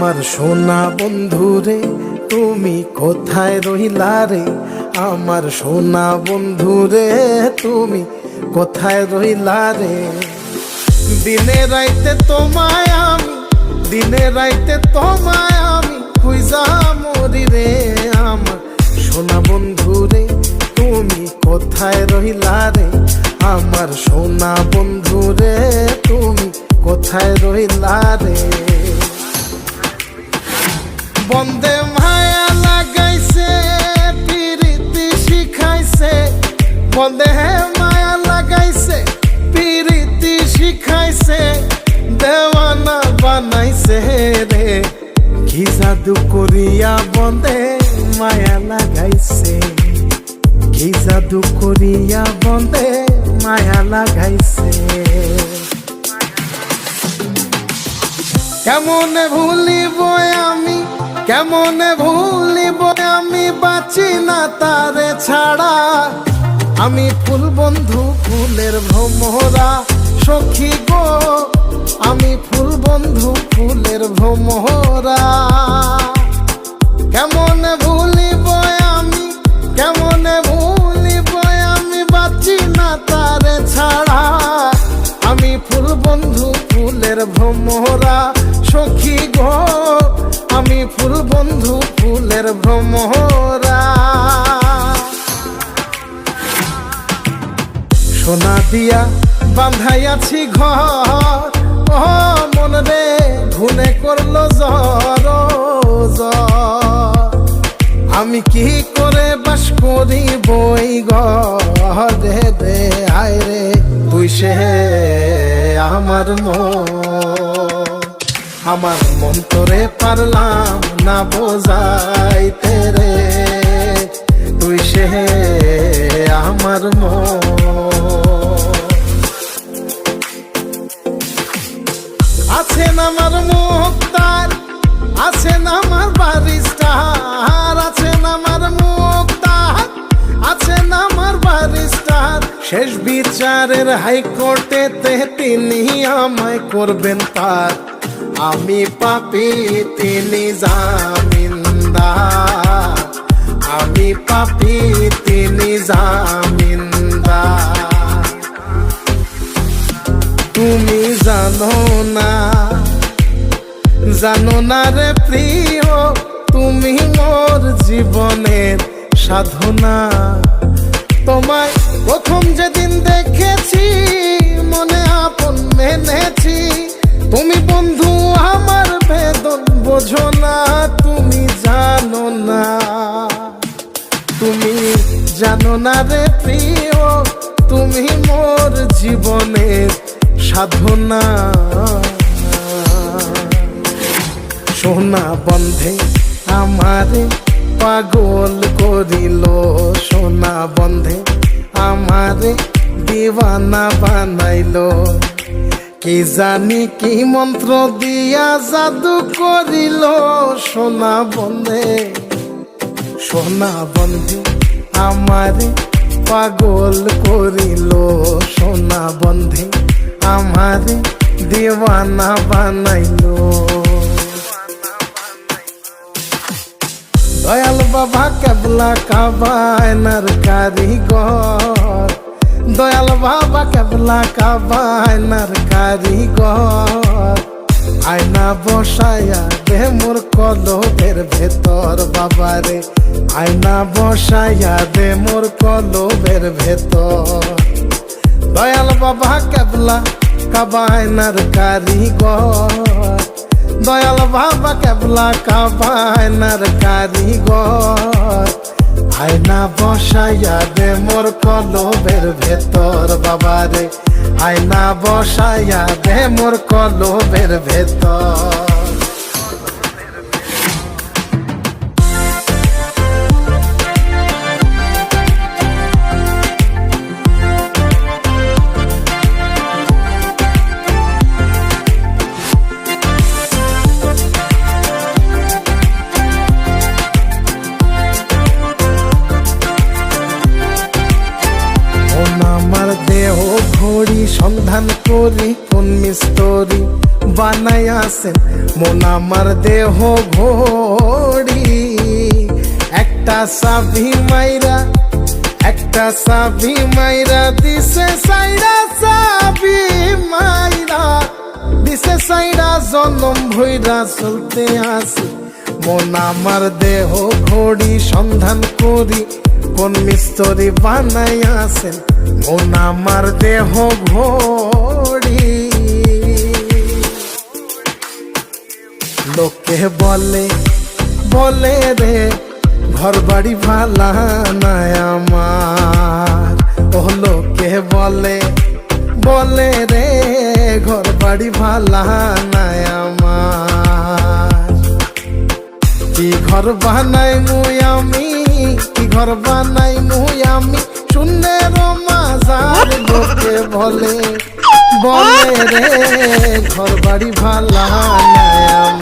আমার সোনা বন্ধু রে তুমি কোথায় রইলা রে? আমার সোনা বন্ধু রে তুমি কোথায় রইলা রে? দিনে রাইতে তোমায় আমি, দিনে রাইতে তোমায় আমি খুঁজা মরি রে। আমার সোনা বন্ধু রে তুমি কোথায় রইলা রে? আমার সোনা বন্ধু রে তুমি কোথায় রইলা রে? বন্দে মায়া লাগাইছে পিরিতি শিখাইছে, বন্দে মায়া লাগাইছে পিরিতি শিখাইছে, দেওয়ানা বানাইছে রে। কি জাদু করিয়া বন্দে মায়া লাগাইছে, কি জাদু করিয়া বন্দে মায়া লাগাইছে। কেমনে ভুলিব আমি, কেমনে ভুলিব আমি, বাঁচি না তারে ছাড়া। আমি ফুল বন্ধু ফুলের ভ্রমরা সখী গো, আমি ফুল বন্ধু ফুলের ভ্রমরা। কেমনে ভুলিব আমি, কেমনে ভুলিব আমি, বাঁচি না তারে ছাড়া। আমি ফুল বন্ধু ফুলের ভ্রমরা সখী গো, আমি ফুল বন্ধু ফুলের ভ্রমরা। সোনা দিয়া বাঁধাইয়াছি ঘর, ও মন রে ঘুনে করলো জ্বর জ্বর। আমি কি করে বাস করি বই ঘরে রে? আয় রে তুই সে আমার আমার মন তোরে পারলাম না বোঝাইতে রে। তুই সে আমার আছেন আমার মুক্তার, আছেন আমার বারিস্টার, আছেন আমার মুক্তার, আছেন আমার বারিস্টার। শেষ বিচারের হাইকোর্টেতে তিনি আমায় করবেন পার। আমি পাপী তিনি জামিনদার, আমি পাপী তিনি জামিনদার। তুমি জানো না, জানো না রে প্রিয়, তুমি মোর জীবনের সাধনা। তোমায় প্রথম যেদিন দেখেছি মনে আপন মেনেছি। তুমি বন্ধু আমার বেদন বোঝো না, তুমি জানো না, তুমি জানো না রে প্রিয়, তুমি মোর জীবনের সাধনা। সোনা বন্ধে আমারে পাগল করিল, সোনা বন্ধে আমারে দিওয়ানা বানাইল। কি জানি কি মন্ত্র দিয়া জাদু করিল সোনা বন্ধে, সোনা বন্ধে আমারে পাগল করিল। সোনা বন্ধে আমারে দিওয়ানা বানাইল। দয়াল বাবা কেবলা কাবায়নার কারিগর, দয়াল বাবা কেবলা কাবায়নার কারিগর। আয়না বসায়া দে মোর কলবের ভেতর বাবারে, আয়না বসায়া দে মোর কলবের ভেতর। দয়াল বাবা কেবলা কাবায়নার কারিগর, দয়াল বাবা কেবলা কাবায়নার কারিগর। আয়না বসাইয়া দে মোর কলবের ভেতর বাবারে, আয়না বসাইয়া দে মোর কলবের ভেতর। সন্ধান করি কোন মিস্তরি বানাইয়াছেন মন আমার দেহ ঘড়ি। একটা চাবি মাইরা দিছে সাইরা, চাবি মাইরা দিছে সাইরা, জনম ভইরা চলতে আসি মন আমার দেহ ঘড়ি। সন্ধান করি কোন মিস্ত্রি বানাইয়াছেন মন আমার দেহ ঘড়ি। লোকে বলে রে ঘর বাড়ি ভালা নাই আমার, ও লোকে বলে রে ঘর বাড়ি ভালা নাই আমার। কি ঘর বানাই মুই আমি, কি ঘর বানাই মুই আমি, শূন্যের মাঝার। লোকে বলে রে ঘর বাড়ি ভালা নাই আমার।